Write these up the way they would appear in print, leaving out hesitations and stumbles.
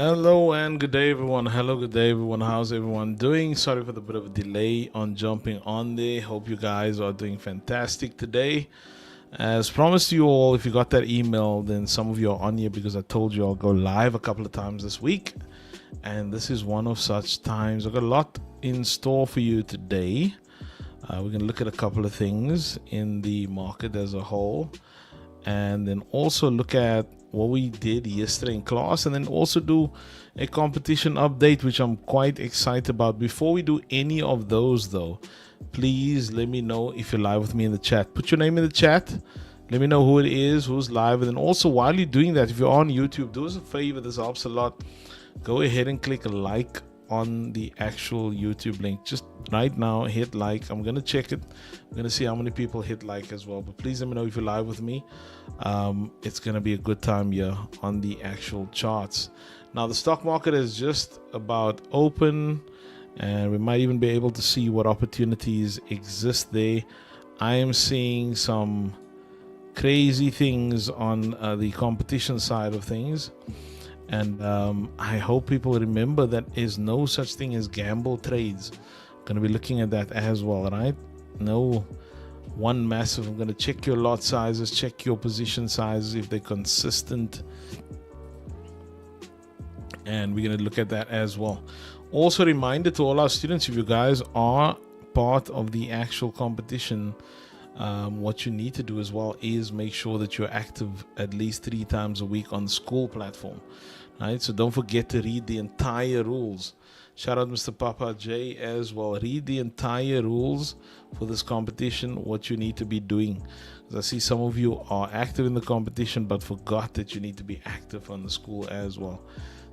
Hello and good day, everyone. Hello, good day, everyone. How's everyone doing? Sorry for the bit of a delay on jumping on there. Hope you guys are doing fantastic today. As promised to you all, if you got that email, then some of you are on here because I told you I'll go live a couple of times this week. And this is one of such times. I've got a lot in store for you today. We're going to look at a couple of things in the market as a whole, and then also look at what we did yesterday in class, and then also do a competition update, which I'm quite excited about. Before we do any of those though, please let me know if you're live with me in the chat. Put your name in the chat, let me know who it is, who's live. And then also, while you're doing that, if you're on YouTube, do us a favor, this helps a lot. Go ahead and click like on the actual YouTube link. Just right now hit like. I'm gonna check it. I'm gonna see how many people hit like as well, but please let me know if you're live with me. It's gonna be a good time here on the actual charts. Now the stock market is just about open, and we might even be able to see what opportunities exist there. I am seeing some crazy things on the competition side of things. And I hope people remember that there's no such thing as gamble trades. Going to be looking at that as well, right? No one massive. I'm going to check your lot sizes, check your position sizes if they're consistent. And we're going to look at that as well. Also, reminder to all our students, if you guys are part of the actual competition, what you need to do as well is make sure that you're active at least 3 times a week on the school platform. Right, so don't forget to read the entire rules. Shout out Mr. Papa J as well. Read the entire rules for this competition, what you need to be doing. Because I see some of you are active in the competition but forgot that you need to be active on the school as well.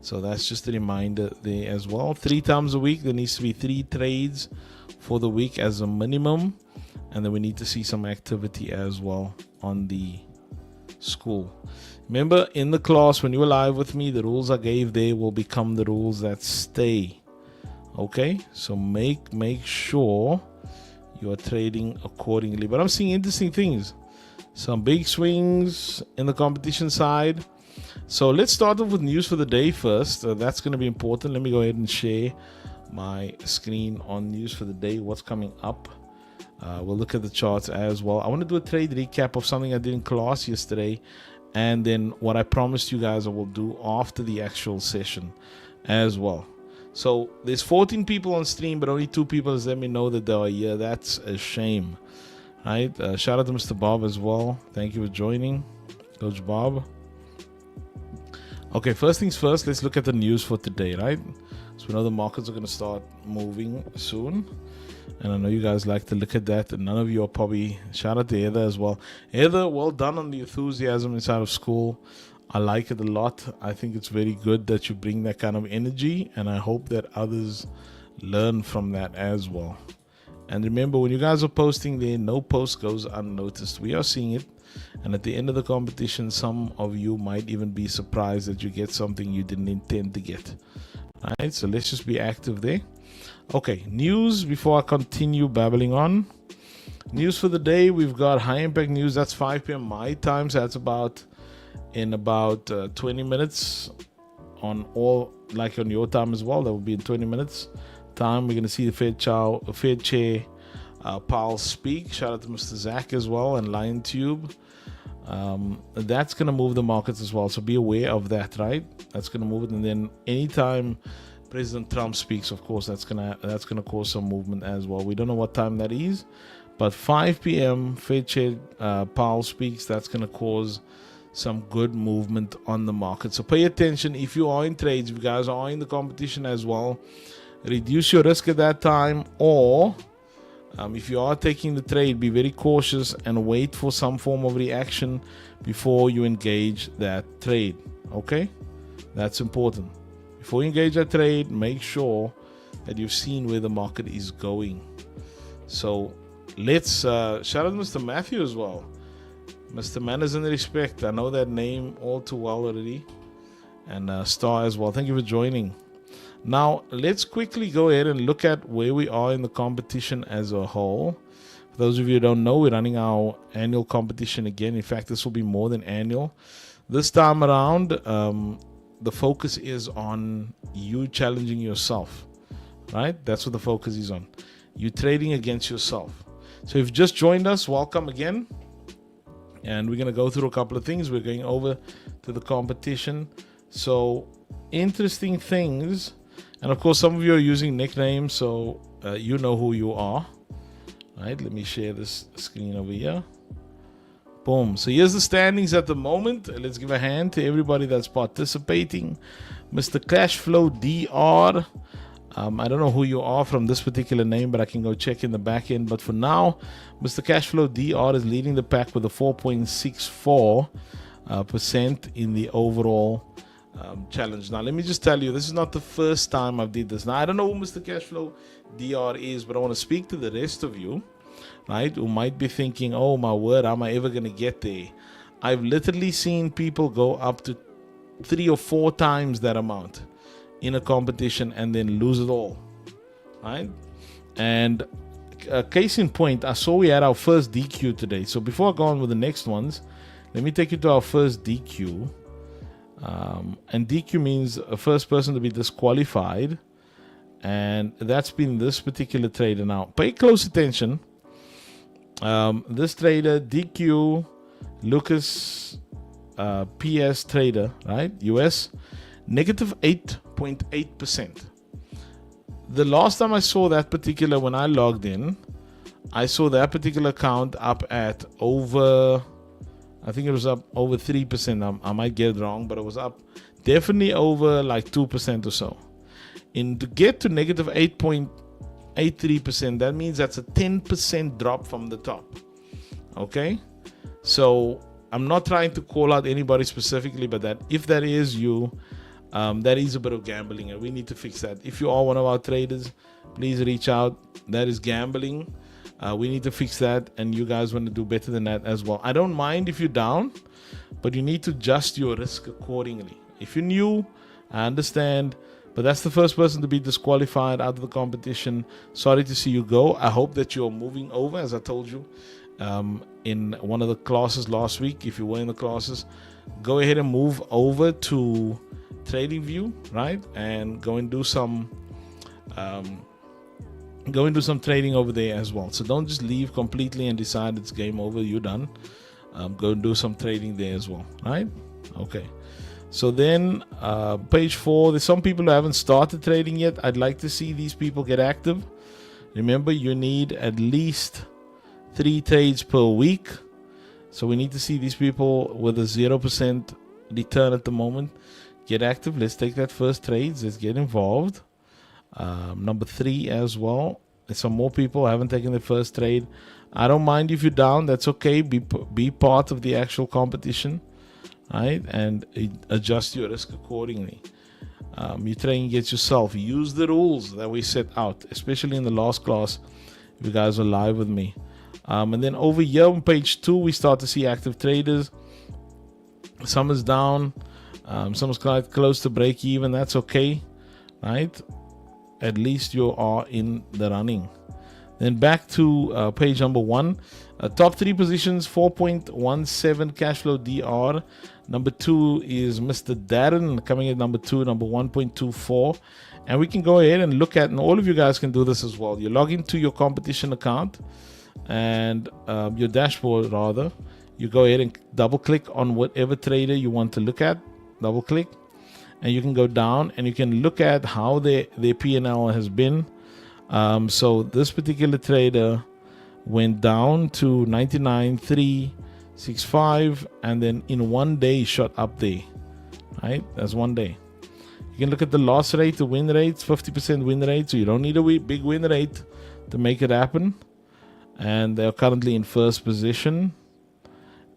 So that's just a reminder there as well. 3 times a week, there needs to be 3 trades for the week as a minimum. And then we need to see some activity as well on the school. Remember, in the class, when you were live with me, the rules I gave there will become the rules that stay. Okay, so make sure you are trading accordingly. But I'm seeing interesting things, some big swings in the competition side. So let's start off with news for the day first. That's going to be important. Let me go ahead and share my screen on news for the day, what's coming up. We'll look at the charts as well. I want to do a trade recap of something I did in class yesterday, and then what I promised you guys I will do after the actual session as well. So there's 14 people on stream, but only 2 people let me know that they are here. That's a shame, right? Shout out to Mr. Bob as well. Thank you for joining, Coach Bob. Okay, first things first, let's look at the news for today, right? So we know the markets are going to start moving soon, and I know you guys like to look at that, and none of you are probably, shout out to Heather as well. Heather, well done on the enthusiasm inside of school. I like it a lot. I think it's very good that you bring that kind of energy, and I hope that others learn from that as well. And remember, when you guys are posting there, no post goes unnoticed. We are seeing it, and at the end of the competition, some of you might even be surprised that you get something you didn't intend to get. All right, so let's just be active there. Okay, news before I continue babbling on. News for the day, we've got high impact news. That's 5 p.m. my time, so that's about 20 minutes on all, like on your time as well. That will be in 20 minutes time. We're going to see the Fed Chair Powell speak. Shout out to Mr. Zach as well and LionTube. That's going to move the markets as well, so be aware of that, right? That's going to move it. And then anytime President Trump speaks, of course, that's gonna cause some movement as well. We don't know what time that is, but 5 p.m. Fed Chair Powell speaks. That's gonna cause some good movement on the market. So pay attention if you are in trades. If you guys are in the competition as well, reduce your risk at that time, or if you are taking the trade, be very cautious and wait for some form of reaction before you engage that trade. Okay, that's important. Before you engage that trade, make sure that you've seen where the market is going. So let's shout out Mr. Matthew as well. Mr. Manners and Respect. I know that name all too well already. And Star as well. Thank you for joining. Now, let's quickly go ahead and look at where we are in the competition as a whole. For those of you who don't know, we're running our annual competition again. In fact, this will be more than annual. This time around, the focus is on you challenging yourself, right? That's what the focus is on. You trading against yourself. So if you've just joined us, welcome again. And we're going to go through a couple of things. We're going over to the competition. So interesting things. And of course, some of you are using nicknames, so you know who you are. All right, let me share this screen over here. Boom. So here's the standings at the moment. Let's give a hand to everybody that's participating. Mr. Cashflow DR. I don't know who you are from this particular name, but I can go check in the back end. But for now, Mr. Cashflow DR is leading the pack with a 4.64% in the overall challenge. Now, let me just tell you, this is not the first time I've did this. Now, I don't know who Mr. Cashflow DR is, but I want to speak to the rest of you, right, who might be thinking, oh my word, am I ever going to get there? I've literally seen people go up to 3 or 4 times that amount in a competition and then lose it all, right? And case in point, I saw we had our first DQ today. So before I go on with the next ones, let me take you to our first DQ. And DQ means a first person to be disqualified, and that's been this particular trader. Now pay close attention. This trader, DQ Lucas PS trader, right, US, negative 8.8%. The last time I saw that particular, when I logged in, I saw that particular account up at over, I think it was up over 3%. I might get it wrong, but it was up definitely over like 2% or so. And to get to negative 8.83%, that means that's a 10% drop from the top. Okay? So I'm not trying to call out anybody specifically, but that if that is you, that is a bit of gambling, and we need to fix that. If you are one of our traders, please reach out. That is gambling. We need to fix that, and you guys want to do better than that as well. I don't mind if you're down, but you need to adjust your risk accordingly. If you're new, I understand, but that's the first person to be disqualified out of the competition. Sorry to see you go. I hope that you're moving over, as I told you in one of the classes last week. If you were in the classes, go ahead and move over to Trading View, right, and go and do some trading over there as well. So don't just leave completely and decide it's game over, you're done. Go and do some trading there as well, right? Okay. So then page 4, there's some people who haven't started trading yet. I'd like to see these people get active. Remember, you need at least 3 trades per week. So we need to see these people with a 0% return at the moment get active. Let's take that first trades. Let's get involved. Number 3 as well. There's some more people who haven't taken the first trade. I don't mind if you're down. That's okay. Be part of the actual competition, right? And adjust your risk accordingly. You're trading against yourself. Use the rules that we set out, especially in the last class, if you guys are live with me. And then over here on page 2, we start to see active traders. Some is down. Some is quite close to break even. That's okay, right? At least you are in the running. Then back to page number 1. Top 3 positions, 4.17 Cashflow DR. Number 2 is Mr. Darren coming at number 2, number 1.24. And we can go ahead and look at, and all of you guys can do this as well. You log into your competition account and your dashboard rather. You go ahead and double click on whatever trader you want to look at. Double click. And you can go down and you can look at how their P&L has been. So this particular trader went down to 99,365 and then in one day shot up there, right? That's one day. You can look at the loss rate, the win rates, 50% win rate. So you don't need a big win rate to make it happen. And they're currently in first position.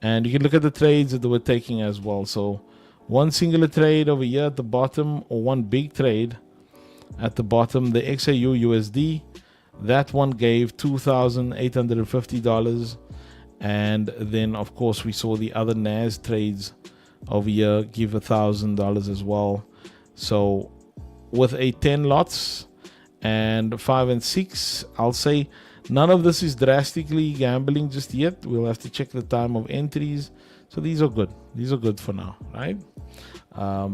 And you can look at the trades that they were taking as well. So one singular trade over here at the bottom, or one big trade at the bottom, the XAU USD, that one gave $2,850. And then of course we saw the other NAS trades over here give $1,000 as well. So with a 10 lots and 5 and 6, I'll say none of this is drastically gambling just yet. We'll have to check the time of entries. So these are good. These are good for now, right?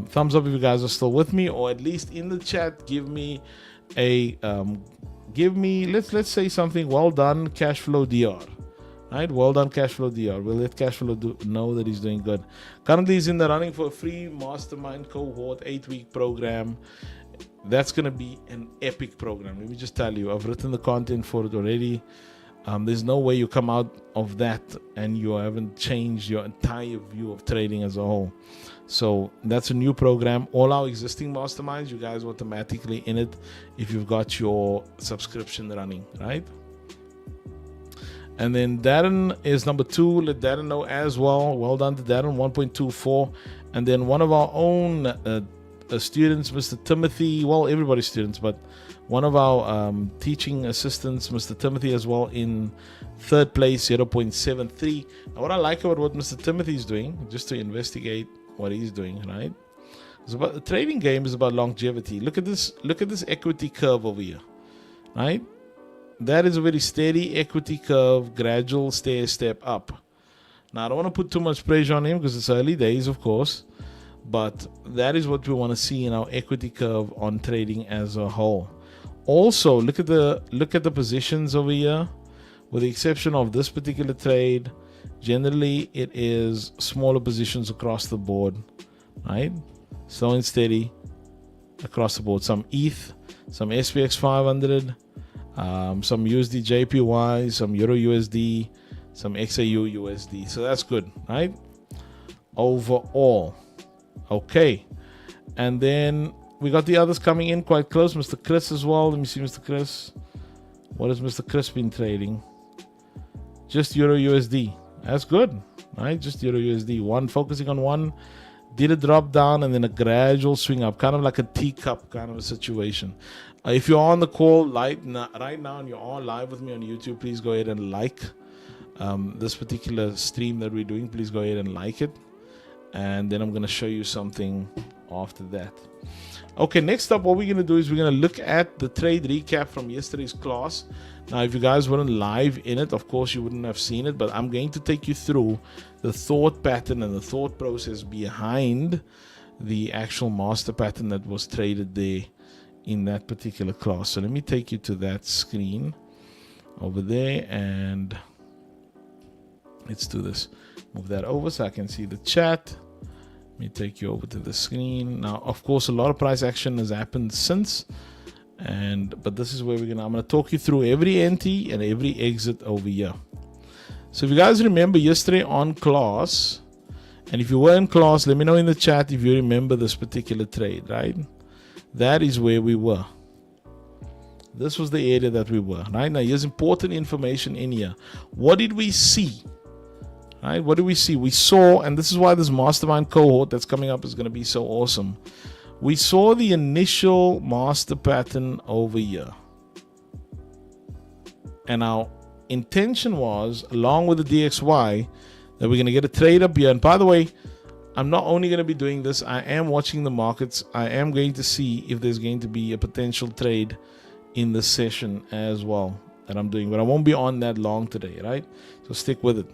Thumbs up if you guys are still with me, or at least in the chat, give me a let's say something. Well done, cash flow DR. Right, well done, cash flow DR. We'll let cash flow know that he's doing good. Currently, he's in the running for a free mastermind cohort 8-week program. That's going to be an epic program. Let me just tell you, I've written the content for it already. There's no way you come out of that and you haven't changed your entire view of trading as a whole. So that's a new program. All our existing masterminds, you guys are automatically in it if you've got your subscription running, right? And then Darren is number 2. Let Darren know as well. Well done to Darren, 1.24. And then one of our own students, Mr. Timothy, well, everybody's students, but one of our teaching assistants, Mr. Timothy, as well, in 3rd place, 0.73. Now, what I like about what Mr. Timothy is doing, just to investigate what he's doing, right? It's about the trading game is about longevity. Look at this equity curve over here, right? That is a very steady equity curve, gradual step up. Now, I don't want to put too much pressure on him because it's early days, of course, but that is what we want to see in our equity curve on trading as a whole. Also, look at the positions over here. With the exception of this particular trade, generally it is smaller positions across the board, right? Slow and steady across the board. Some ETH, some SPX 500, some USD JPY, some Euro USD, some XAU USD. So that's good, right? Overall. Okay. And then we got the others coming in quite close. Mr. Chris as well. Let me see Mr. Chris. What has Mr. Chris been trading? Just Euro USD. That's good, right? Just Euro USD. Focusing on one. Did a drop down and then a gradual swing up. Kind of like a teacup kind of a situation. If you're on the call right now and you're on live with me on YouTube, please go ahead and like this particular stream that we're doing. Please go ahead and like it. And then I'm going to show you something after that. Okay, next up, what we're going to do is we're going to look at the trade recap from yesterday's class. Now, if you guys weren't live in it, of course, you wouldn't have seen it, but I'm going to take you through the thought pattern and the thought process behind the actual master pattern that was traded there in that particular class. So let me take you to that screen over there, and let's do this. Move that over so I can see the chat. Let me take you over to the screen. Now, of course, a lot of price action has happened since, but this is where I'm gonna talk you through every entry and every exit over here. So if you guys remember yesterday on class, and if you were in class, let me know in the chat if you remember this particular trade, right? That is where we were. This was the area that we were, right? Now, here's important information in here. What did we see? Right? What do we see? We saw, and this is why this mastermind cohort that's coming up is going to be so awesome. We saw the initial master pattern over here. And our intention was, along with the DXY, that we're going to get a trade up here. And by the way, I'm not only going to be doing this, I am watching the markets. I am going to see if there's going to be a potential trade in the session as well that I'm doing. But I won't be on that long today, right? So stick with it.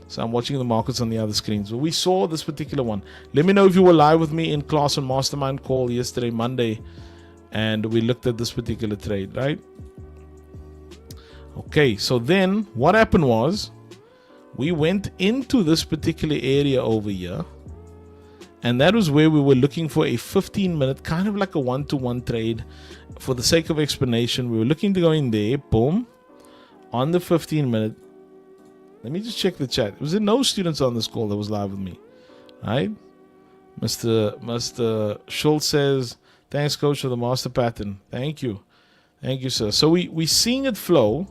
So I'm watching the markets on the other screen. So we saw this particular one. Let me know if you were live with me in class on Mastermind Call yesterday, Monday, and we looked at this particular trade, right? Okay, so then what happened was we went into this particular area over here, and that was where we were looking for a 15-minute, kind of like a one-to-one trade. For the sake of explanation, we were looking to go in there, boom, on the 15-minute. Let me just check the chat. Was there no students on this call that was live with me? Right? Mr. Schultz says, thanks, coach, for the master pattern. Thank you. Thank you, sir. So we're seeing it flow,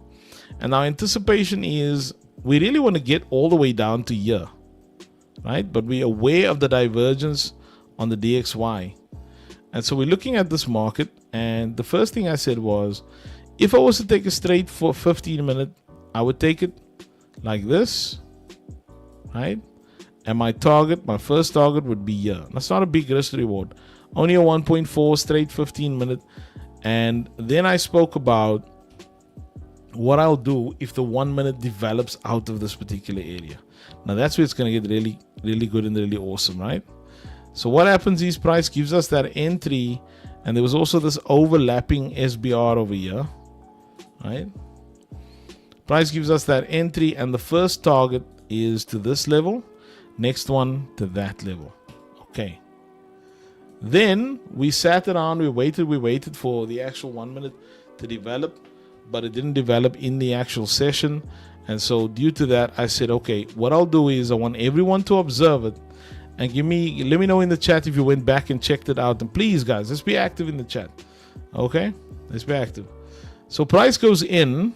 and our anticipation is we really want to get all the way down to here, right? But we're aware of the divergence on the DXY. And so we're looking at this market, and the first thing I said was, if I was to take a straight for 15-minute, I would take it like this, right? And my first target would be here. That's not a big risk reward. Only a 1.4 straight 15-minute. And then I spoke about what I'll do if the 1 minute develops out of this particular area. Now that's where it's going to get really, really good and really awesome, right? So what happens is price gives us that entry, and there was also this overlapping SBR over here, right? Price gives us that entry, and the first target is to this level, next one to that level. Okay. Then we sat around, we waited for the actual 1 minute to develop, but it didn't develop in the actual session. And so due to that, I said, okay, what I'll do is I want everyone to observe it and let me know in the chat if you went back and checked it out. And please, guys, let's be active in the chat. Okay, let's be active. So price goes in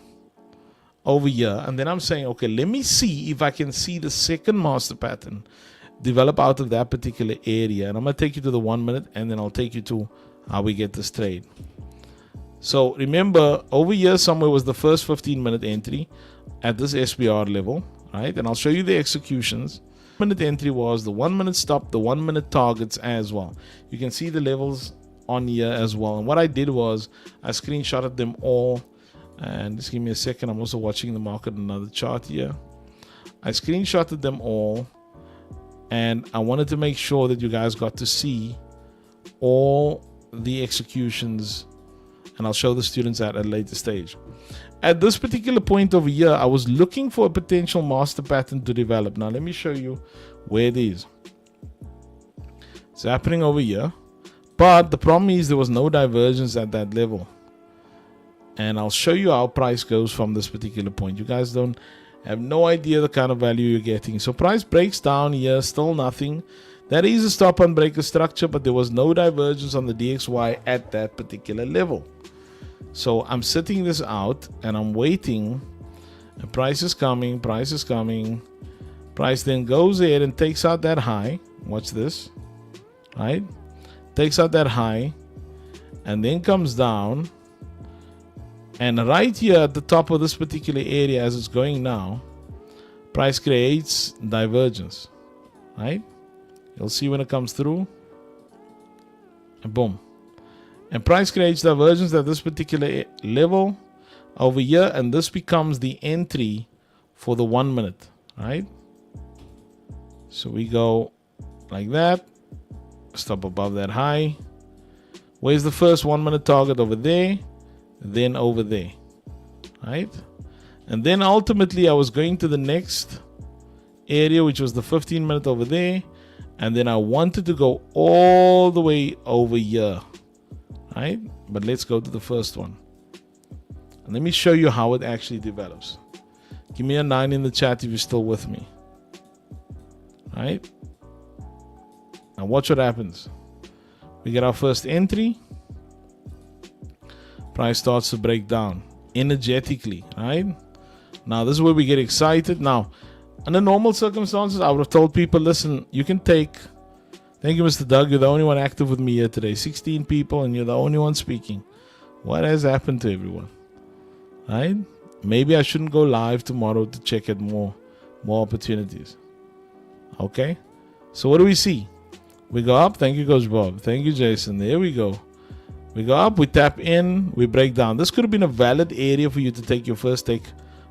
over here, and then I'm saying, okay, let me see if I can see the second master pattern develop out of that particular area. And I'm going to take you to the 1 minute, and then I'll take you to how we get this trade. So remember, over here somewhere was the first 15-minute entry at this SBR level, right? And I'll show you the executions. Minute entry was the 1 minute stop, the 1 minute targets as well. You can see the levels on here as well. And what I did was I screenshotted them all. And just give me a second. I'm also watching the market on another chart here. I screenshotted them all, and I wanted to make sure that you guys got to see all the executions, and I'll show the students at a later stage. At this particular point over here, I was looking for a potential master pattern to develop. Now let me show you where it is. It's happening over here, but the problem is there was no divergence at that level. And I'll show you how price goes from this particular point. You guys don't have no idea the kind of value you're getting. So price breaks down here, still nothing. That is a stop and breaker structure, but there was no divergence on the DXY at that particular level. So I'm sitting this out and I'm waiting. And price is coming, price is coming. Price then goes ahead and takes out that high. Watch this, right? Takes out that high and then comes down. And right here at the top of this particular area, as it's going now, price creates divergence, right? You'll see when it comes through, and boom. And price creates divergence at this particular level over here, and this becomes the entry for the 1 minute, right? So we go like that, stop above that high. Where's the first 1 minute target? Over there. Then over there, right? And then ultimately I was going to the next area, which was the 15 minute over there, and then I wanted to go all the way over here, right? But let's go to the first one, and let me show you how it actually develops. Give me a 9 in the chat if you're still with me, right? Now watch what happens. We get our first entry. Price starts to break down energetically, right? Now this is where we get excited. Now, under normal circumstances, I would have told people, listen, you can take, thank you, Mr. Doug, you're the only one active with me here today. 16 people and you're the only one speaking. What has happened to everyone, right? Maybe I shouldn't go live tomorrow to check at more opportunities. Okay, so what do we see? We go up. Thank you, Coach Bob. Thank you, Jason. There we go. We go up, we tap in, we break down. This could have been a valid area for you to take your first take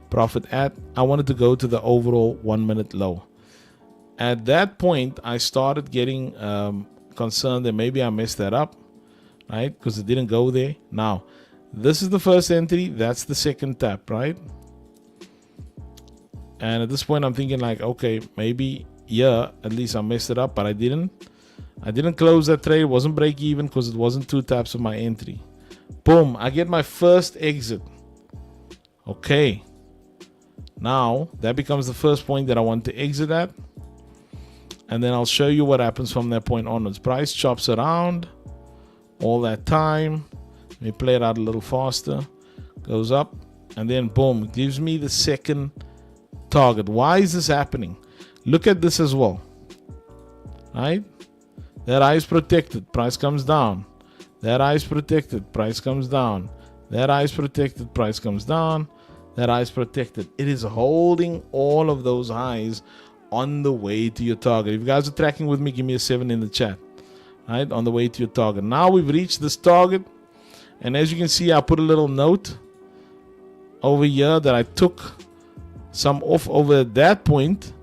profit at. I wanted to go to the overall 1 minute low. At that point, I started getting concerned that maybe I messed that up, right? Because it didn't go there. Now, this is the first entry. That's the second tap, right? And at this point, I'm thinking like, okay, maybe, yeah, at least I messed it up, but I didn't. I didn't close that trade. It wasn't break even because it wasn't 2 taps of my entry. Boom. I get my first exit. Okay. Now, that becomes the first point that I want to exit at. And then I'll show you what happens from that point onwards. Price chops around all that time. Let me play it out a little faster. Goes up. And then boom. It gives me the second target. Why is this happening? Look at this as well. Right? That eye is protected, price comes down. That eye is protected, price comes down. That eye is protected, price comes down. That eye is protected. It is holding all of those highs on the way to your target. If you guys are tracking with me, give me a 7 in the chat. Right, on the way to your target. Now we've reached this target. And as you can see, I put a little note. over here that I took some off over at that point.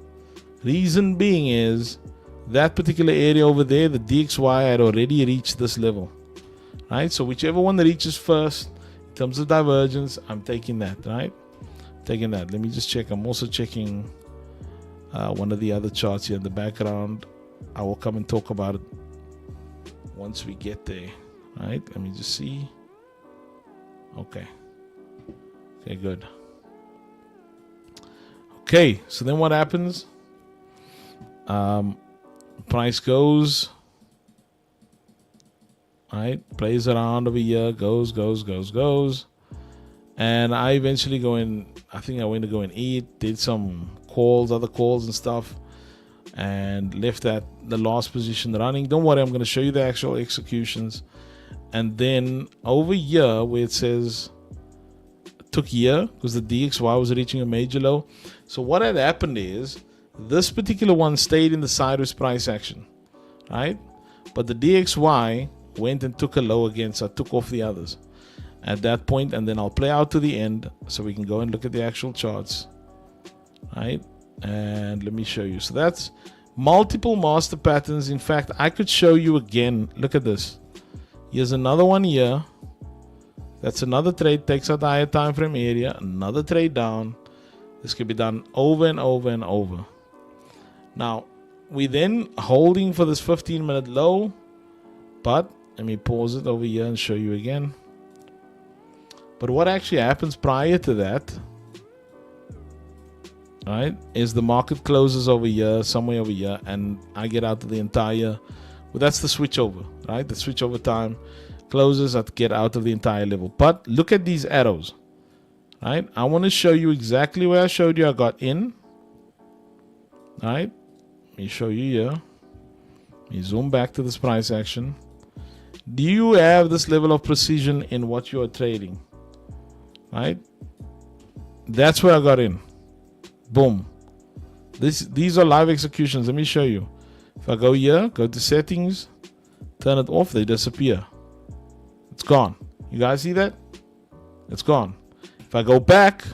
Reason being is that particular area over there, the DXY had already reached this level, right? So whichever one that reaches first in terms of divergence, I'm taking that, right? Taking that. Let me just check. I'm also checking one of the other charts here in the background. I will come and talk about it once we get there, right? Let me just see. Okay, good. Okay, so then what happens? Price goes, right? Plays around over here, goes, and I eventually go in. I think I went to go and eat, did some calls, other calls and stuff, and left at the last position running. Don't worry, I'm going to show you the actual executions. And then over here where it says took here, because the DXY was reaching a major low. So what had happened is this particular one stayed in the sideways price action, right? But the DXY went and took a low again, so I took off the others at that point, and then I'll play out to the end so we can go and look at the actual charts, right? And let me show you. So that's multiple master patterns. In fact, I could show you again. Look at this. Here's another one here. That's another trade, takes out the higher time frame area, another trade down. This could be done over and over and over. Now, we then holding for this 15-minute low, but let me pause it over here and show you again. But what actually happens prior to that, right, is the market closes over here, somewhere over here, and I get out of the entire, well, that's the switch over, right? The switch over time closes, I get out of the entire level. But look at these arrows, right? I want to show you exactly where I showed you I got in, right? Let me show you here. Let me zoom back to this price action. Do you have this level of precision in what you are trading, right? That's where I got in. Boom. These are live executions. Let me show you. If I go here, go to settings, turn it off, they disappear. It's gone. You guys see that? It's gone. If I go back,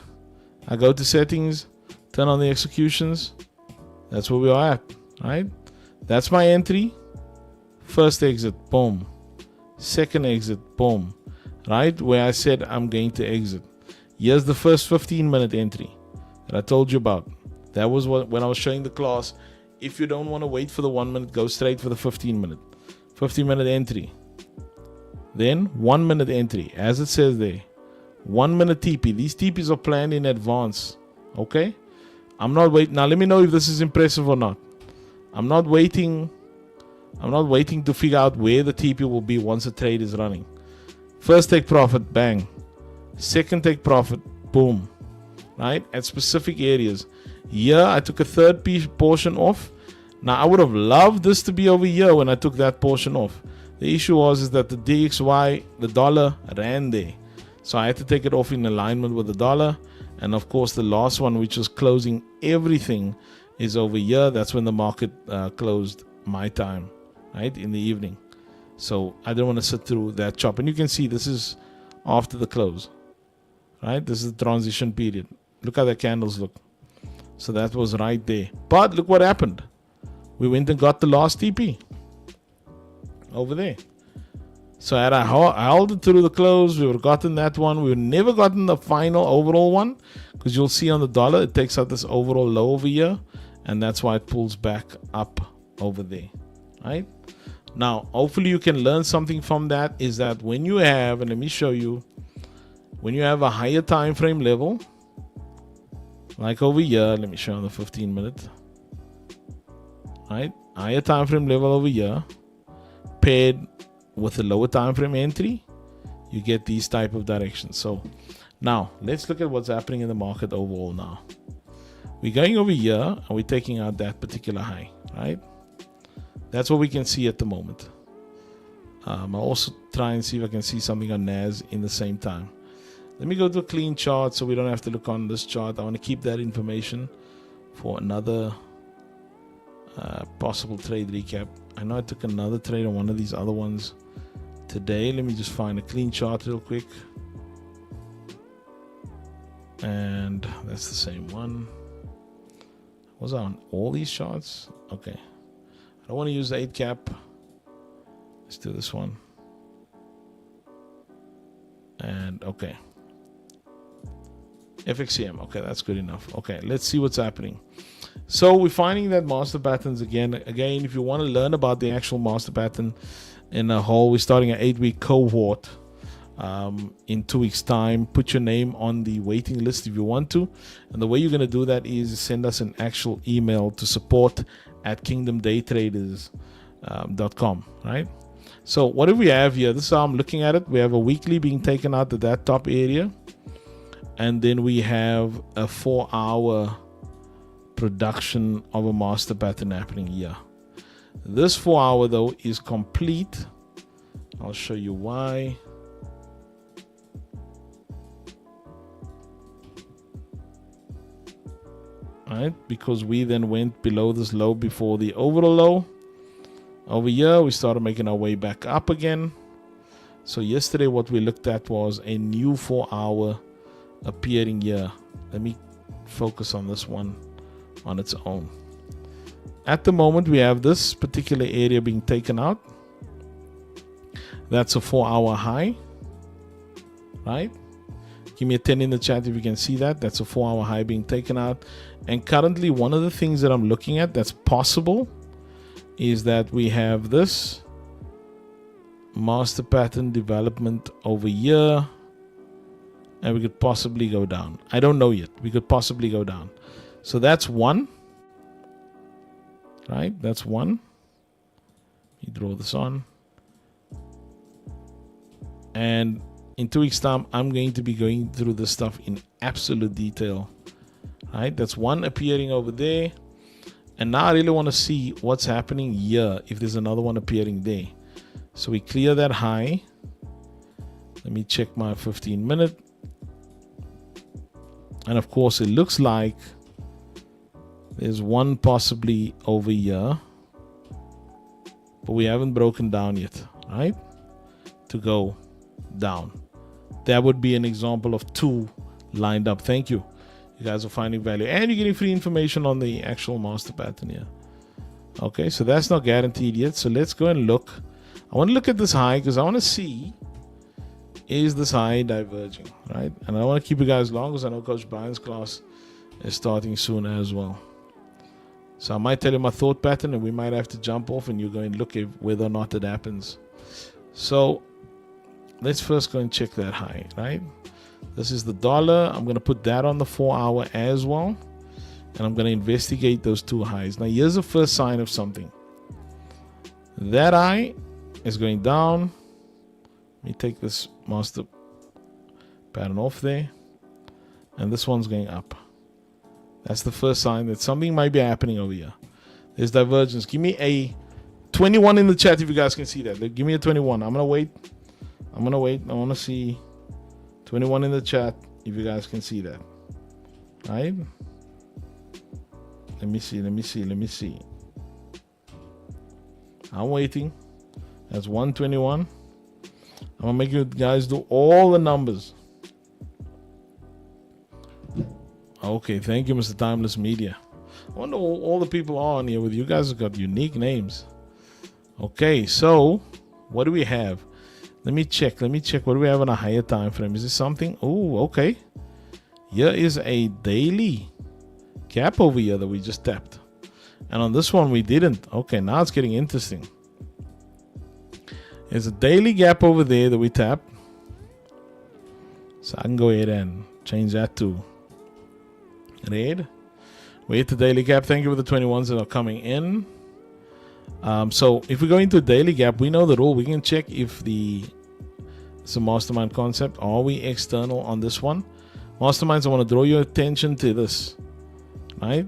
I go to settings, turn on the executions. That's where we are at, right? That's my entry. First exit, boom. Second exit, boom. Right? Where I said I'm going to exit. Here's the first 15-minute entry that I told you about. That was when I was showing the class. If you don't want to wait for the 1 minute, go straight for the 15-minute. 15-minute entry. Then 1 minute entry, as it says there. 1 minute TP. These TPs are planned in advance. Okay? I'm not waiting. Now let me know if this is impressive or not. I'm not waiting to figure out where the TP will be once the trade is running. First take profit, bang. Second take profit, boom. Right? At specific areas. Here I took a third portion off. Now I would have loved this to be over here when I took that portion off. The issue was that the DXY, the dollar, ran there. So I had to take it off in alignment with the dollar. And of course the last one, which was closing everything, is over here. That's when the market closed my time, right, in the evening. So I don't want to sit through that chop. And you can see this is after the close, right? This is the transition period. Look how the candles look. So that was right there. But look what happened. We went and got the last TP over there. So had I held it through the close, we would have gotten that one. We would never gotten the final overall one, because you'll see on the dollar, it takes out this overall low over here. And that's why it pulls back up over there, right? Now, hopefully you can learn something from that, is that when you have, and let me show you, when you have a higher time frame level, like over here, let me show you on the 15-minute, right? Higher time frame level over here, paired with a lower time frame entry, you get these type of directions. So now let's look at what's happening in the market overall now. We're going over here and we're taking out that particular high, right? That's what we can see at the moment. I'll also try and see if I can see something on NAS in the same time. Let me go to a clean chart so we don't have to look on this chart. I want to keep that information for another possible trade recap. I know I took another trade on one of these other ones today. Let me just find a clean chart real quick. And that's the same one. Was I on all these charts? Okay. I don't want to use the 8 cap. Let's do this one. And okay. FXCM. Okay, that's good enough. Okay, let's see what's happening. So we're finding that master patterns again. Again, if you want to learn about the actual master pattern in a whole, we're starting an 8-week cohort. In 2 weeks time, put your name on the waiting list if you want to, and the way you're going to do that is send us an actual email to support@kingdomdaytraders.com, right? So what do we have here? This is how I'm looking at it. We have a weekly being taken out of that top area, and then we have a 4-hour production of a master pattern happening here. This 4-hour though is complete. I'll show you why. Right, because we then went below this low before the overall low. Over here, we started making our way back up again. So yesterday, what we looked at was a new 4-hour appearing here. Let me focus on this one on its own. At the moment, we have this particular area being taken out. That's a 4-hour high, right? Give me a 10 in the chat if you can see that. That's a 4-hour high being taken out. And currently, one of the things that I'm looking at that's possible is that we have this master pattern development over here, and we could possibly go down. I don't know yet. We could possibly go down. So that's one, right? That's one. You draw this on. And in 2 weeks' time, I'm going to be going through this stuff in absolute detail. Right? That's one appearing over there. And now I really want to see what's happening here if there's another one appearing there. So we clear that high. Let me check my 15-minute. And of course, it looks like there's one possibly over here. But we haven't broken down yet, right? To go down. That would be an example of 2 lined up. Thank you. You guys are finding value, and you're getting free information on the actual master pattern here. Okay, so that's not guaranteed yet. So let's go and look. I want to look at this high because I want to see, is this high diverging, right? And I want to keep you guys long because I know Coach Brian's class is starting soon as well. So I might tell you my thought pattern, and we might have to jump off, and you go and look at whether or not it happens. So let's first go and check that high, right? This is the dollar. I'm going to put that on the 4-hour as well. And I'm going to investigate those 2 highs. Now, here's the first sign of something. That high is going down. Let me take this master pattern off there. And this one's going up. That's the first sign that something might be happening over here. There's divergence. Give me a 21 in the chat if you guys can see that. Give me a 21. I'm going to wait. I want to see 21 in the chat if you guys can see that. Right? Let me see. I'm waiting. That's 121. I'm going to make you guys do all the numbers. Okay, thank you, Mr. Timeless Media. I wonder who all the people are on here with you guys have got unique names. Okay, so what do we have? Let me check. What do we have on a higher time frame? Is this something? Oh, okay. Here is a daily gap over here that we just tapped. And on this one, we didn't. Okay, now it's getting interesting. There's a daily gap over there that we tapped. So I can go ahead and change that to red. We hit the daily gap. Thank you for the 21s that are coming in. So if we go into a daily gap, we know the rule. We can check if it's a mastermind concept. Are we external on this one? Masterminds, I want to draw your attention to this, right?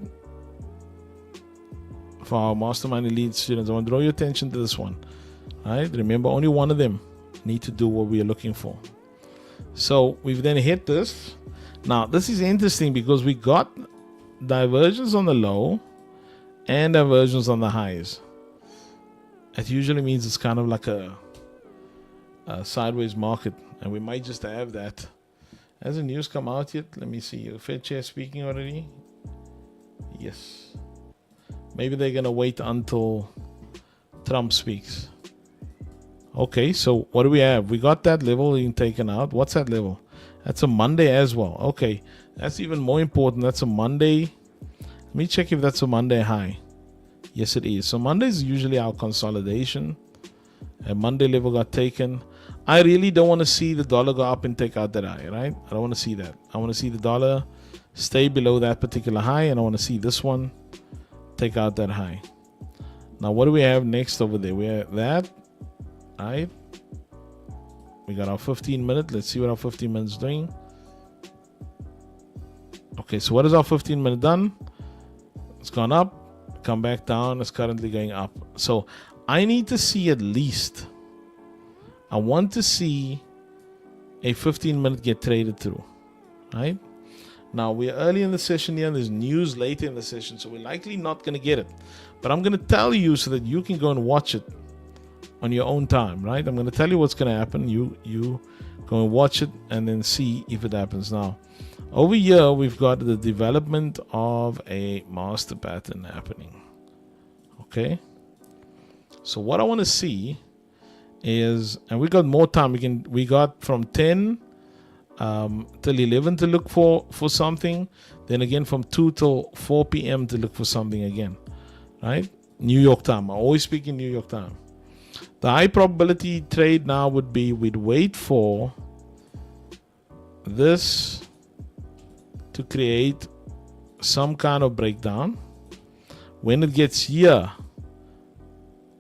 For our mastermind elite students, I want to draw your attention to this one, right? Remember, only one of them need to do what we are looking for. So we've then hit this. Now, this is interesting because we got divergence on the low and divergence on the highs. It usually means it's kind of like a sideways market, and we might just have that Hasn't news come out yet? Let me see. Fed chair speaking already? Yes. Maybe they're going to wait until Trump speaks. Okay, so what do we have? We got that level being taken out. What's that level? That's a Monday as well. Okay, that's even more important. That's a Monday. Let me check if that's a Monday high. Yes, it is. So Monday is usually our consolidation. A Monday level got taken. I really don't want to see the dollar go up and take out that high, right? I don't want to see that. I want to see the dollar stay below that particular high, and I want to see this one take out that high. Now, what do we have next over there? We have that, right? We got our 15 minute. Let's see what our 15 minutes doing. Okay, so what is our 15 minute done? It's gone up, come back down. It's currently going up. So I need to see at least, I want to see a 15 minute get traded through, right? Now, we're early in the session here, and there's news later in the session, so we're likely not going to get it. But I'm going to tell you so that you can go and watch it on your own time, right? I'm going to tell you what's going to happen. You go and watch it and then see if it happens. Now, over here, we've got the development of a master pattern happening. Okay? So what I want to see is, and we got more time. We got from 10 till 11 to look for something. Then again from 2 till 4 p.m. to look for something again. Right? New York time. I always speak in New York time. The high probability trade now would be we'd wait for this to create some kind of breakdown. When it gets here,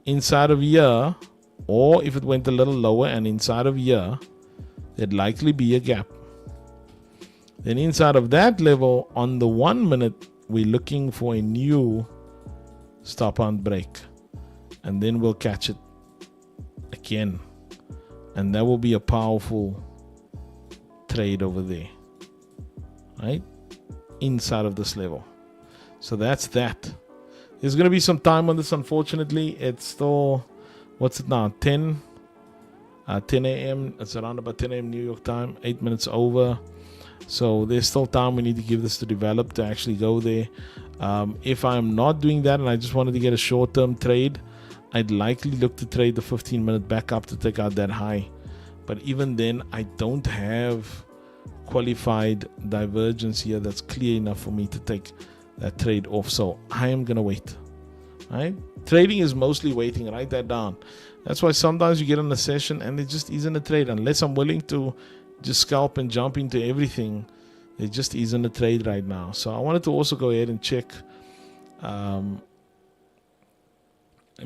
inside of here, or if it went a little lower and inside of here, there'd likely be a gap. Then inside of that level, on the 1 minute, we're looking for a new stop and break. And then we'll catch it again. And that will be a powerful trade over there. Right? Inside of this level. So that's that. There's going to be some time on this, unfortunately. It's still, what's it now? 10 a.m. It's around about 10 a.m. New York time. 8 minutes over. So there's still time. We need to give this to develop to actually go there. If I'm not doing that and I just wanted to get a short-term trade, I'd likely look to trade the 15-minute back up to take out that high. But even then, I don't have qualified divergence here that's clear enough for me to take that trade off. So I am going to wait. Right? Trading is mostly waiting. Write that down. That's why sometimes you get on a session and it just isn't a trade. Unless I'm willing to just scalp and jump into everything, it just isn't a trade right now. So I wanted to also go ahead and check. Let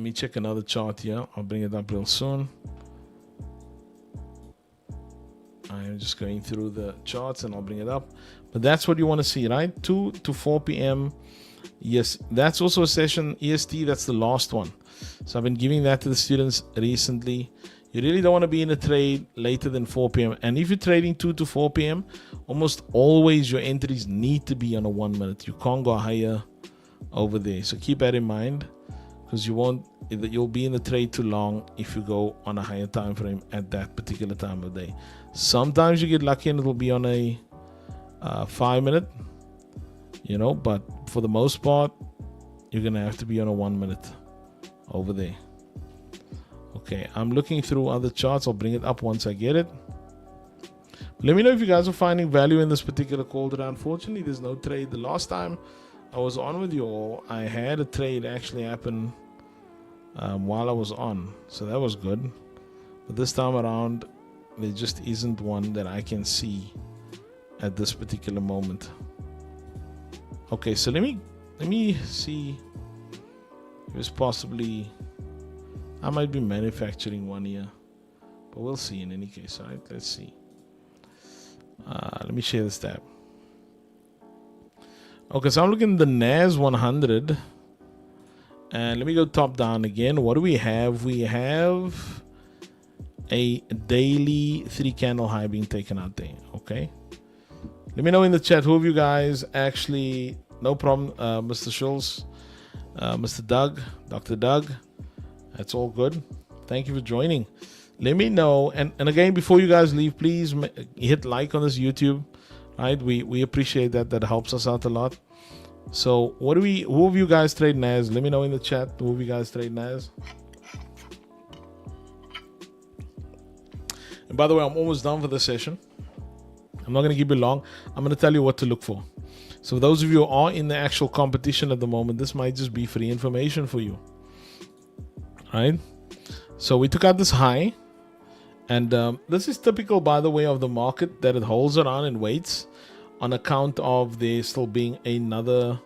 me check another chart here. I'll bring it up real soon. I'm just going through the charts and I'll bring it up. But that's what you want to see, right? 2 to 4 p.m. Yes, that's also a session. EST, that's the last one. So I've been giving that to the students recently. You really don't want to be in a trade later than 4 p.m. And if you're trading 2 to 4 p.m., almost always your entries need to be on a 1 minute. You can't go higher over there. So keep that in mind, because you'll be in the trade too long if you go on a higher time frame at that particular time of day. Sometimes you get lucky and it will be on a 5 minute, but for the most part, you're going to have to be on a 1 minute over there. Okay, I'm looking through other charts. I'll bring it up once I get it. Let me know if you guys are finding value in this particular call today. Unfortunately, there's no trade. The last time I was on with you all, I had a trade actually happen while I was on. So that was good. But this time around, there just isn't one that I can see at this particular moment. Okay, so let me see if it's possibly, I might be manufacturing one here, but we'll see in any case. All right, let's see. Let me share this tab. Okay, so I'm looking at the NAS 100, and let me go top down again. What do we have? We have a daily 3 candle high being taken out there. Okay, let me know in the chat who of you guys actually, no problem, Mr. Schultz, Mr. Doug, Dr. Doug. That's all good. Thank you for joining. let me know. And again, before you guys leave, please hit like on this YouTube. Right, we appreciate that. That helps us out a lot. So who have you guys trading as? Let me know in the chat. Who have you guys trading as? And by the way, I'm almost done for the session. I'm not going to keep it long. I'm going to tell you what to look for. So those of you who are in the actual competition at the moment, this might just be free information for you. Right? So we took out this high. And this is typical, by the way, of the market, that it holds around and waits on account of there still being another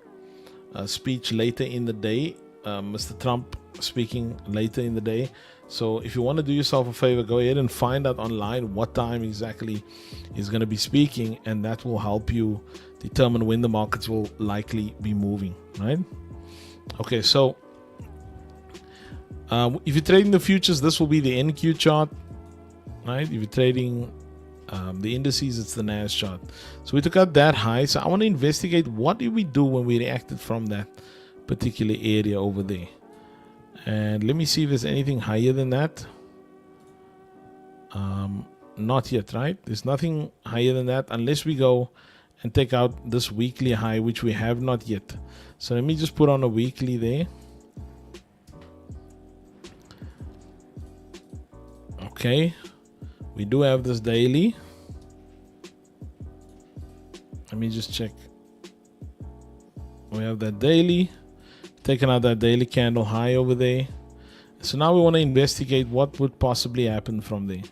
speech later in the day. Mr. Trump speaking later in the day. So if you want to do yourself a favor, go ahead and find out online what time exactly he's going to be speaking, and that will help you determine when the markets will likely be moving, right? Okay, so if you're trading the futures, this will be the NQ chart. Right, if you're trading the indices, it's the NAS chart. So we took out that high. So I want to investigate what did we do when we reacted from that particular area over there. And let me see if there's anything higher than that. Not yet, right? There's nothing higher than that unless we go and take out this weekly high, which we have not yet. So let me just put on a weekly there. Okay. We do have this daily. Let me just check. We have that daily. Taking out that daily candle high over there. So now we want to investigate what would possibly happen from there.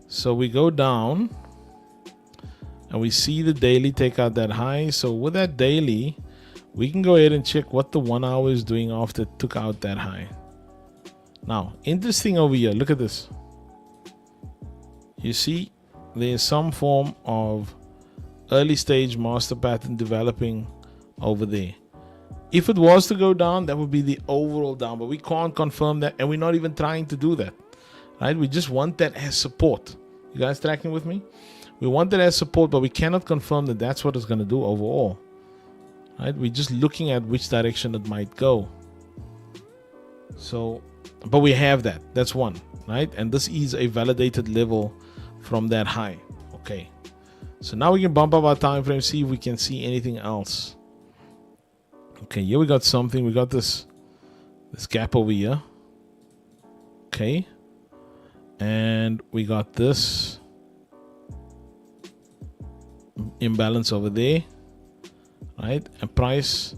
So we go down and we see the daily take out that high. So with that daily, we can go ahead and check what the 1 hour is doing after it took out that high. Now, interesting over here. Look at this. You see, there's some form of early stage master pattern developing over there. If it was to go down, that would be the overall down, but we can't confirm that, and we're not even trying to do that, right? We just want that as support. You guys tracking with me? We want that as support, but we cannot confirm that that's what it's going to do overall, right? We're just looking at which direction it might go. So, but we have that. That's one, right? And this is a validated level from that high. Okay, so now we can bump up our time frame, see if we can see anything else. Okay, here we got something. We got this gap over here. Okay, and we got this imbalance over there, right? And price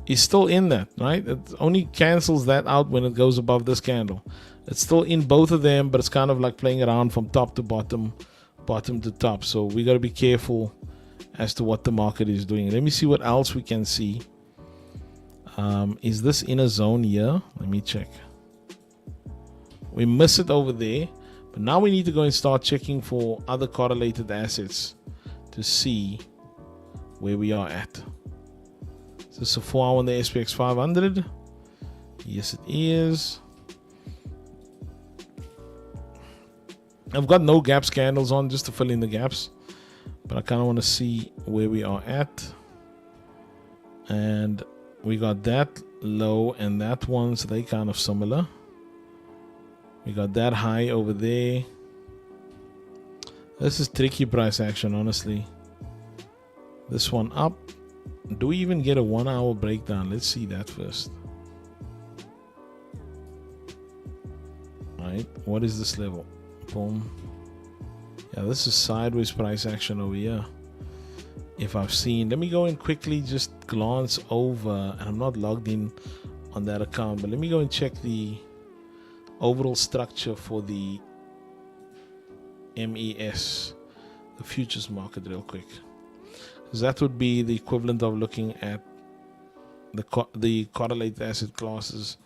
is still in that, right? It only cancels that out when it goes above this candle. It's still in both of them, but it's kind of like playing around from top to bottom, bottom to top. So we got to be careful as to what the market is doing. Let me see what else we can see. Is this in a zone here? Let me check. We miss it over there, but now we need to go and start checking for other correlated assets to see where we are at. Is this a 4 hour on the SPX 500? Yes, it is. I've got no gaps candles on just to fill in the gaps, but I kind of want to see where we are at. And we got that low and that one, so they kind of similar. We got that high over there. This is tricky price action, honestly. This one up. Do we even get a 1 hour breakdown? Let's see that first. Right, what is this level? Boom. Yeah, this is sideways price action over here. If I've seen, let me go and quickly just glance over, and I'm not logged in on that account, but let me go and check the overall structure for the MES, the futures market, real quick, because that would be the equivalent of looking at the correlated asset classes.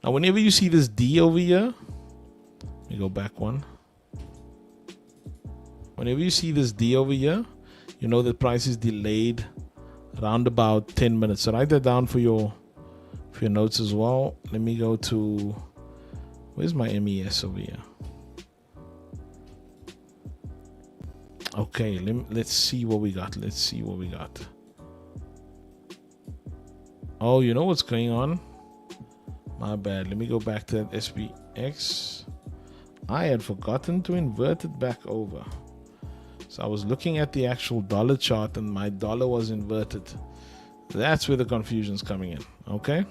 Now, whenever you see this D over here, let me go back one. Whenever you see this D over here, you know that price is delayed around about 10 minutes. So write that down for your notes as well. Let me go to, where's my MES over here? Okay, let's see what we got. Let's see what we got. Oh, you know what's going on? My bad. Let me go back to that SPX. I had forgotten to invert it back over. So I was looking at the actual dollar chart and my dollar was inverted. That's where the confusion's coming in. Okay.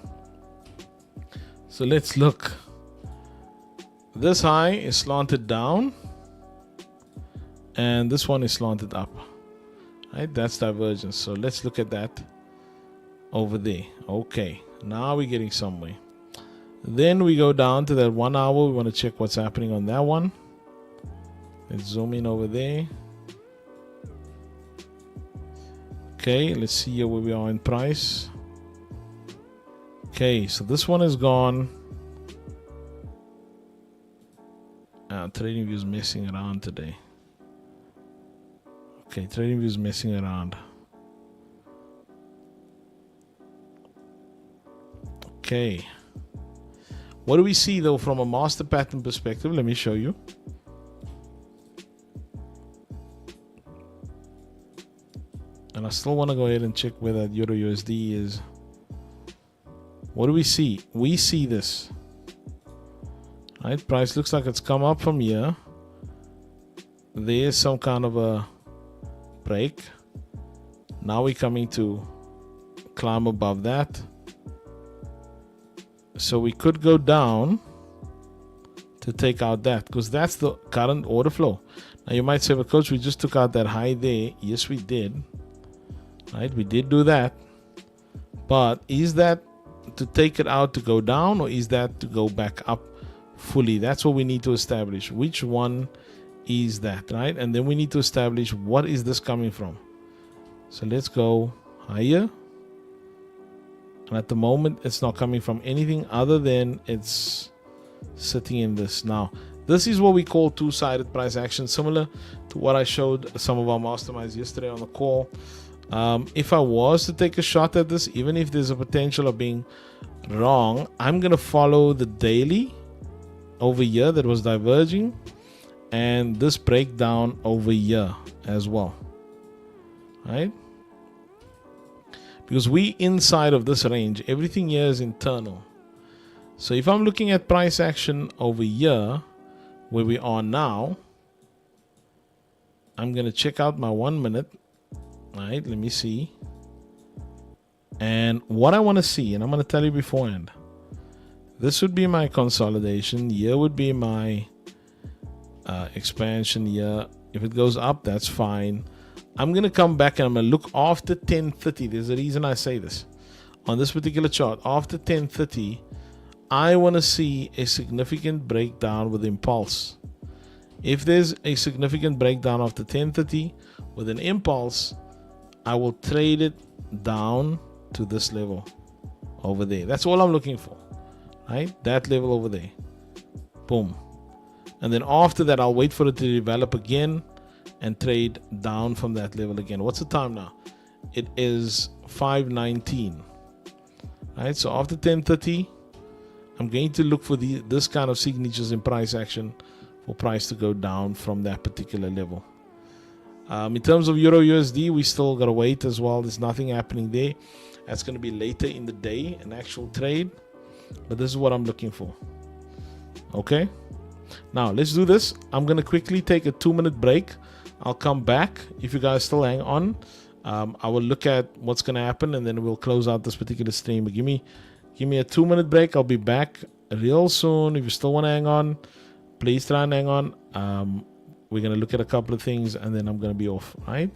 So let's look. This high is slanted down and this one is slanted up. Right? That's divergence. So let's look at that over there. Okay. Now we're getting somewhere. Then we go down to that 1 hour. We want to check what's happening on that one. Let's zoom in over there. Okay, let's see here where we are in price. Okay, so this one is gone. TradingView is messing around today. Okay, TradingView is messing around. Okay. What do we see though from a master pattern perspective? Let me show you. And I still want to go ahead and check where that Euro USD is. What do we see? We see this. Right, price looks like it's come up from here. There's some kind of a break. Now we're coming to climb above that. So we could go down to take out that because that's the current order flow. Now you might say, but coach, we just took out that high there. Yes, we did. Right, we did do that. But is that to take it out to go down, or is that to go back up fully? That's what we need to establish. Which one is that, right? And then we need to establish what is this coming from. So let's go higher. And at the moment, it's not coming from anything other than it's sitting in this. Now, this is what we call two-sided price action, similar to what I showed some of our masterminds yesterday on the call. If I was to take a shot at this, even if there's a potential of being wrong, I'm going to follow the daily over here that was diverging and this breakdown over here as well, right? Because we inside of this range, everything here is internal. So if I'm looking at price action over here where we are now, I'm going to check out my 1 minute. Right, let me see. And what I want to see, and I'm going to tell you beforehand, this would be my consolidation. Here would be my expansion here. If it goes up, that's fine. I'm going to come back and I'm going to look after 10:30. There's a reason I say this. On this particular chart, after 10:30, I want to see a significant breakdown with impulse. If there's a significant breakdown after 10:30 with an impulse, I will trade it down to this level over there. That's all I'm looking for, right? That level over there. Boom. And then after that, I'll wait for it to develop again and trade down from that level again. What's the time now? It is 5:19. Right? So after 10:30, I'm going to look for this kind of signatures in price action for price to go down from that particular level. In terms of Euro USD, we still got to wait as well. There's nothing happening there. That's going to be later in the day, an actual trade. But this is what I'm looking for. Okay. Now, let's do this. I'm going to quickly take a 2-minute break. I'll come back. If you guys still hang on, I will look at what's going to happen, and then we'll close out this particular stream. But give me a 2-minute break. I'll be back real soon. If you still want to hang on, please try and hang on. We're going to look at a couple of things and then I'm going to be off, right?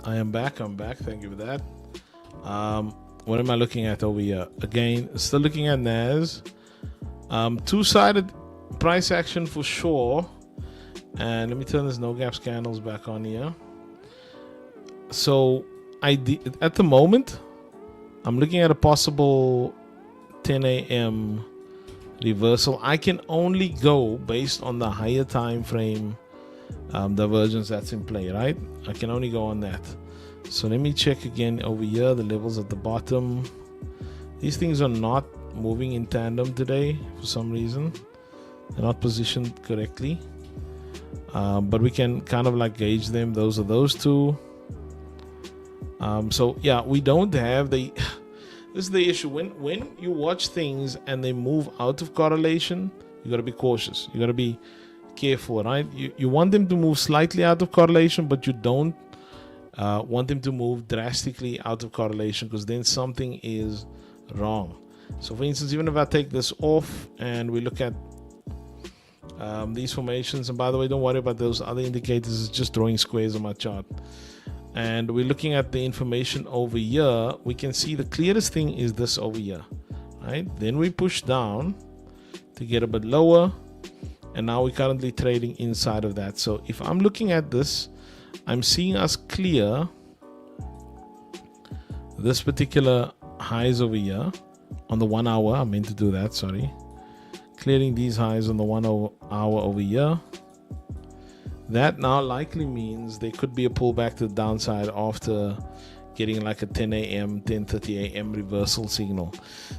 I am back. I'm back. Thank you for that. What am I looking at over here? Again, still looking at NAS. Two-sided price action for sure. And let me turn this no gaps candles back on here. So at the moment, I'm looking at a possible 10 a.m. reversal. I can only go based on the higher time frame divergence that's in play, right? I can only go on that. So let me check again over here, the levels at the bottom. These things are not moving in tandem today for some reason. They're not positioned correctly. But we can kind of like gauge them. Those are those two. So yeah, we don't have the this is the issue. When you watch things and they move out of correlation, you got to be cautious. You got to be careful, right? You want them to move slightly out of correlation, but you don't want them to move drastically out of correlation, because then something is wrong. So for instance, even if I take this off and we look at these formations, and by the way, don't worry about those other indicators, it's just drawing squares on my chart. And we're looking at the information over here, we can see the clearest thing is this over here, right? Then we push down to get a bit lower, and now we're currently trading inside of that. So if I'm looking at this, I'm seeing us clear this particular highs over here on the 1 hour. I meant to do that, sorry. Clearing these highs on the 1 hour over here. That now likely means there could be a pullback to the downside after getting like a 10 a.m., 10:30 a.m. reversal signal.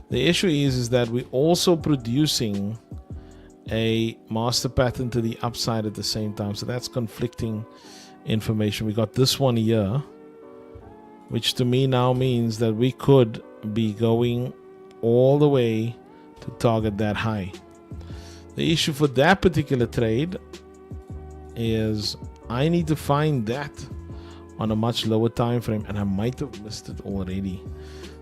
The issue is that we're also producing a master pattern to the upside at the same time. So that's conflicting information. We got this one here, which to me now means that we could be going all the way to target that high. The issue for that particular trade is I need to find that on a much lower time frame, and I might have missed it already.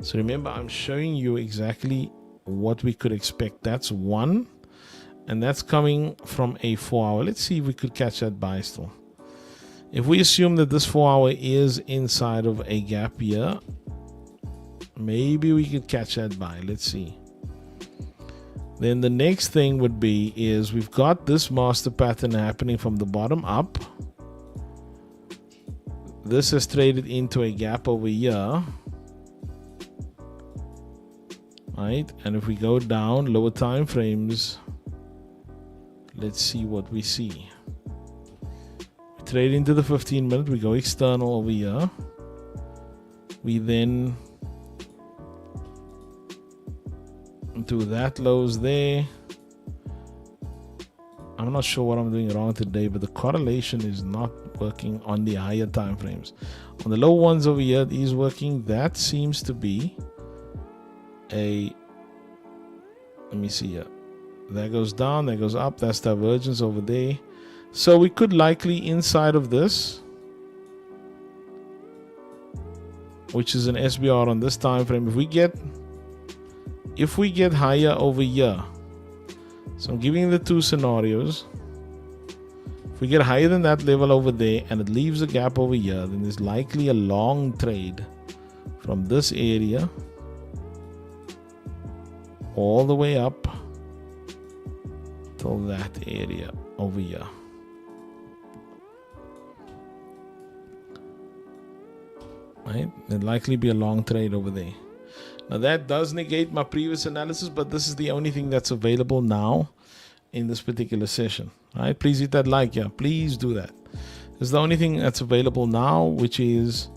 So remember, I'm showing you exactly what we could expect. That's one, and that's coming from a 4 hour. Let's see if we could catch that buy still. If we assume that this 4 hour is inside of a gap here, maybe we could catch that buy. Let's see. Then the next thing would be is we've got this master pattern happening from the bottom up. This has traded into a gap over here, right? And if we go down lower time frames, let's see what we see. We trade into the 15-minute, we go external over here. We then to that lows there. I'm not sure what I'm doing wrong today, but the correlation is not working on the higher time frames. On the low ones over here, it is working. That seems to be a, let me see here. That goes down, that goes up. That's divergence over there. So we could likely inside of this, which is an SBR on this time frame, if we get higher over here, so I'm giving you the two scenarios. If we get higher than that level over there and it leaves a gap over here, then there's likely a long trade from this area all the way up till that area over here. Right? There'll likely be a long trade over there. Now that does negate my previous analysis, but this is the only thing that's available now in this particular session. All right, please hit that like, yeah, please do that. It's the only thing that's available now, which is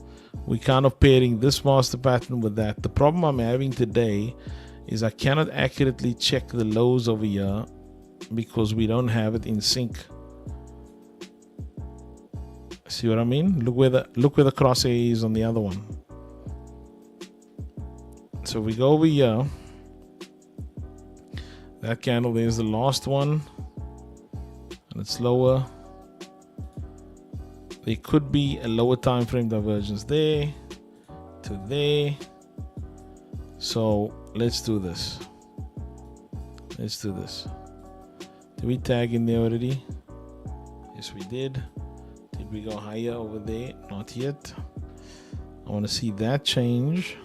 we kind of pairing this master pattern with that. The problem I'm having today is I cannot accurately check the lows over here because we don't have it in sync. See what I mean? Look where the crosshair is on the other one. So we go over here. That candle there is the last one, and it's lower. There could be a lower time frame divergence there to there. So let's do this. Let's do this. Did we tag in there already? Yes, we did. Did we go higher over there? Not yet. I want to see that change.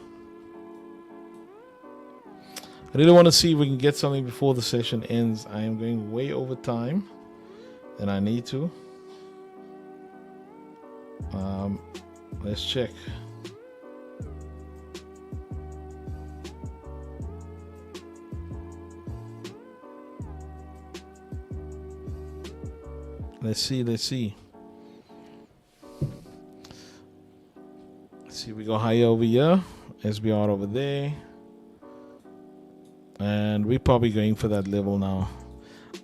I really want to see if we can get something before the session ends. I am going way over time than I need to. Let's check. Let's see. Let's see, we go higher over here, SBR over there, and we're probably going for that level now.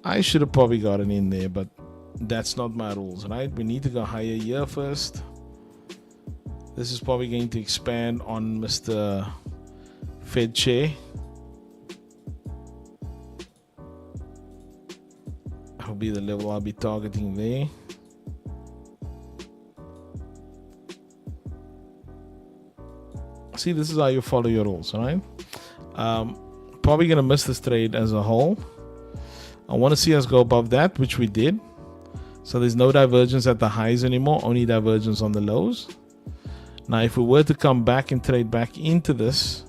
I should have probably gotten in there, but that's not my rules, right? We need to go higher here first. This is probably going to expand on Mr. Fed Chair. That'll be the level I'll be targeting there. See, this is how you follow your rules, right? Probably going to miss this trade as a whole. I want to see us go above that, which we did. So there's no divergence at the highs anymore, only divergence on the lows. Now, if we were to come back and trade back into this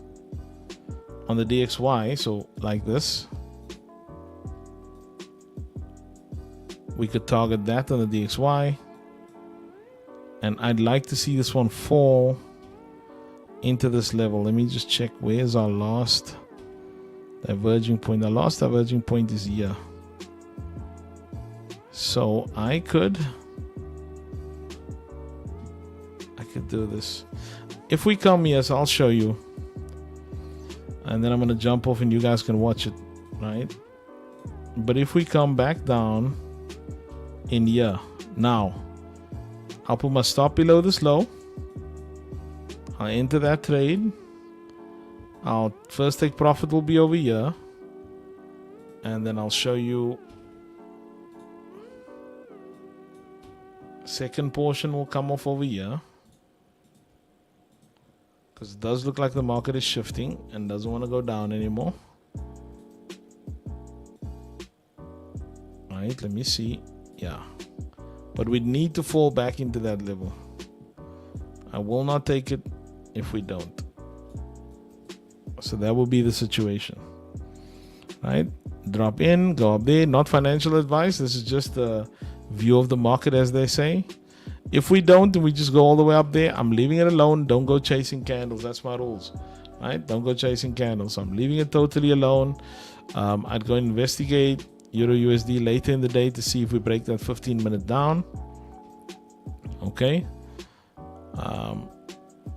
on the DXY, so like this, we could target that on the DXY. And I'd like to see this one fall into this level. Let me just check, where's our last diverging point? Our last diverging point is here. So I could do this. If we come here, so I'll show you, and then I'm going to jump off and you guys can watch it, right? But if we come back down in here, now I'll put my stop below this low. I'll enter that trade. Our first take profit will be over here, and then I'll show you second portion will come off over here, because it does look like the market is shifting and doesn't want to go down anymore. Right, let me see. Yeah, but we need to fall back into that level. I will not take it if we don't. So that will be the situation, right? Drop in, go up there. Not financial advice. This is just a view of the market, as they say. If we don't and we just go all the way up there, I'm leaving it alone. Don't go chasing candles. That's my rules, right? Don't go chasing candles. So I'm leaving it totally alone. I'd go investigate Euro USD later in the day to see if we break that 15-minute down. Okay.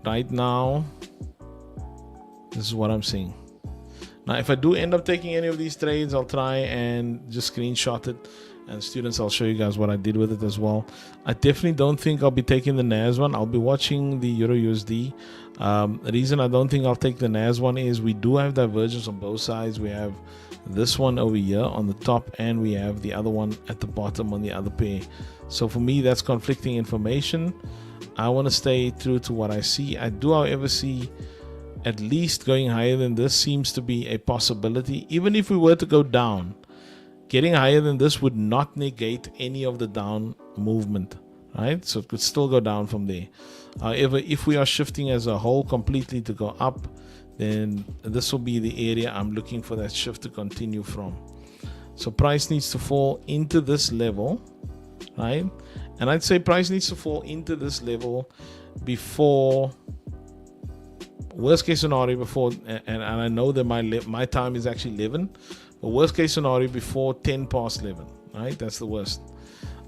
Right now, this is what I'm seeing. Now, if I do end up taking any of these trades, I'll try and just screenshot it. And students, I'll show you guys what I did with it as well. I definitely don't think I'll be taking the NAS one. I'll be watching the Euro USD. The reason I don't think I'll take the NAS one is we do have divergence on both sides. We have this one over here on the top, and we have the other one at the bottom on the other pair. So for me, that's conflicting information. I want to stay true to what I see. I do, however, see at least going higher than this seems to be a possibility. Even if we were to go down, getting higher than this would not negate any of the down movement, right? So it could still go down from there. However, if we are shifting as a whole completely to go up, then this will be the area I'm looking for that shift to continue from. So price needs to fall into this level, right? And I'd say price needs to fall into this level before, worst case scenario before, and I know that my time is actually 11, but worst case scenario before 10 past 11, right? That's the worst.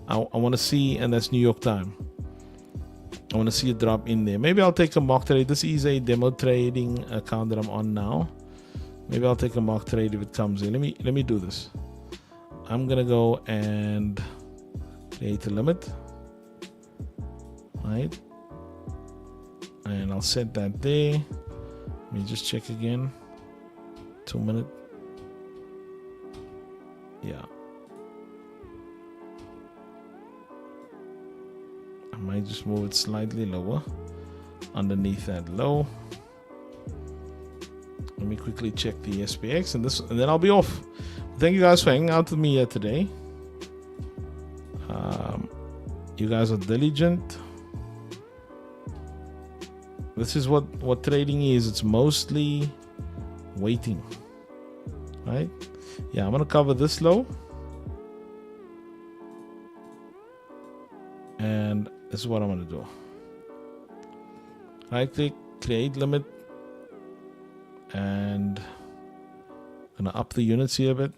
I want to see, and that's New York time. I want to see a drop in there. Maybe I'll take a mock trade. This is a demo trading account that I'm on now. Maybe I'll take a mock trade if it comes in. Let me do this. I'm gonna go and create a limit, right? And I'll set that there. Let me just check again. 2 minute. Yeah. I might just move it slightly lower underneath that low. Let me quickly check the SPX and then I'll be off. Thank you guys for hanging out with me here today. You guys are diligent. This is what trading is. It's mostly waiting, right? Yeah, I'm gonna cover this low, and this is what I'm gonna do. Right click, create limit, and gonna up the units here a bit.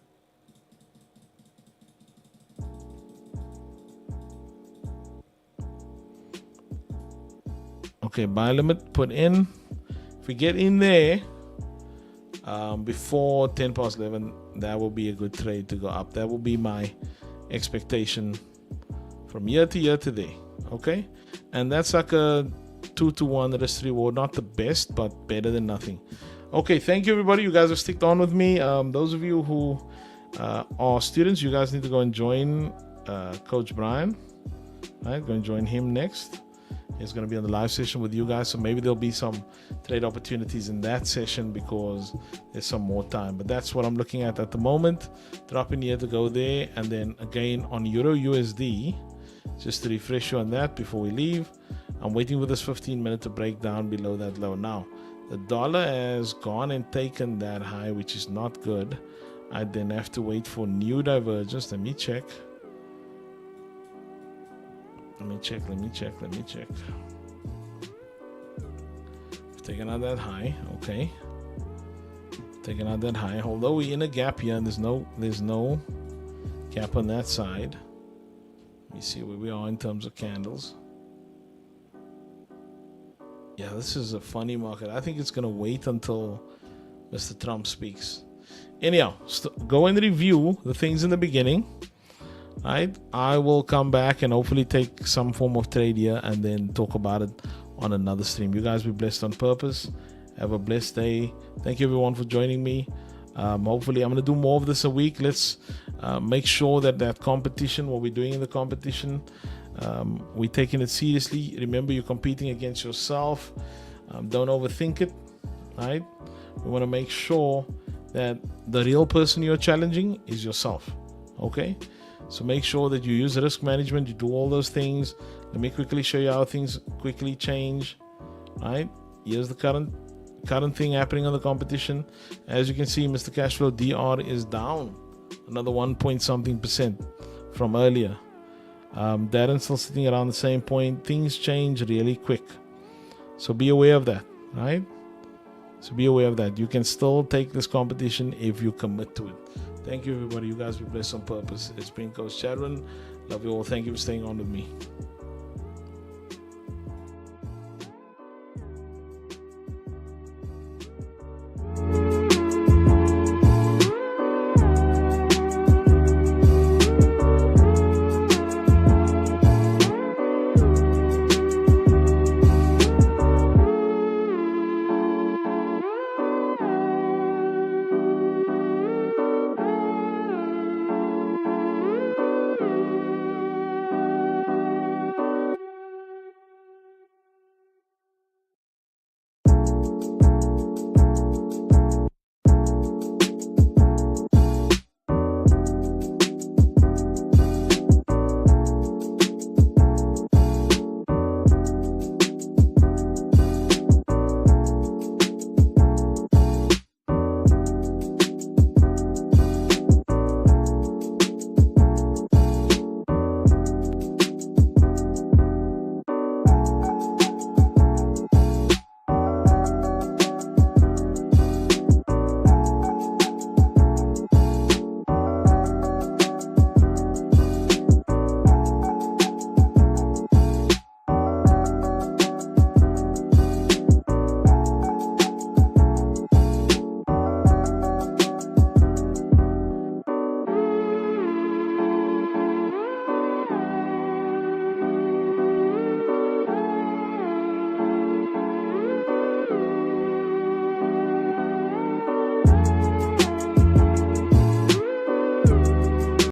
Okay, buy limit put in. If we get in there before 10 past 11, that will be a good trade to go up. That will be my expectation from year to there. Okay, and that's like a 2-to-1 risk reward. Not the best, but better than nothing. Okay, thank you everybody. You guys have sticked on with me. Those of you who are students, you guys need to go and join Coach Brian. Right, go and join him next. He's going to be on the live session with you guys, so maybe there'll be some trade opportunities in that session because there's some more time. But that's what I'm looking at the moment. Drop in here to go there, and then again on Euro USD, just to refresh you on that before we leave. I'm waiting for this 15-minute to break down below that low. Now the dollar has gone and taken that high, which is not good. I then have to wait for new divergence. Let me check. Let me check. Taking out that high, okay. Taking out that high. Although we're in a gap here, and there's no gap on that side. Let me see where we are in terms of candles. Yeah, this is a funny market. I think it's gonna wait until Mr. Trump speaks. Anyhow, go and review the things in the beginning. Right, I will come back and hopefully take some form of trade here and then talk about it on another stream. You guys be blessed on purpose. Have a blessed day. Thank you everyone for joining me. Hopefully I'm going to do more of this a week. Let's make sure that competition, what we're doing in the competition, we're taking it seriously. Remember, you're competing against yourself. Don't overthink it. Right, we want to make sure that the real person you're challenging is yourself. Okay, so make sure that you use risk management, you do all those things. Let me quickly show you how things quickly change. Right, here's the current thing happening on the competition. As you can see, Mr. Cashflow DR is down another 1 point something percent from earlier. Darren's still sitting around the same point. Things change really quick, so be aware of that. Right, so be aware of that. You can still take this competition if you commit to it. Thank you everybody. You guys be blessed on purpose. It's been Coach Chadwin. Love you all. Thank you for staying on with me.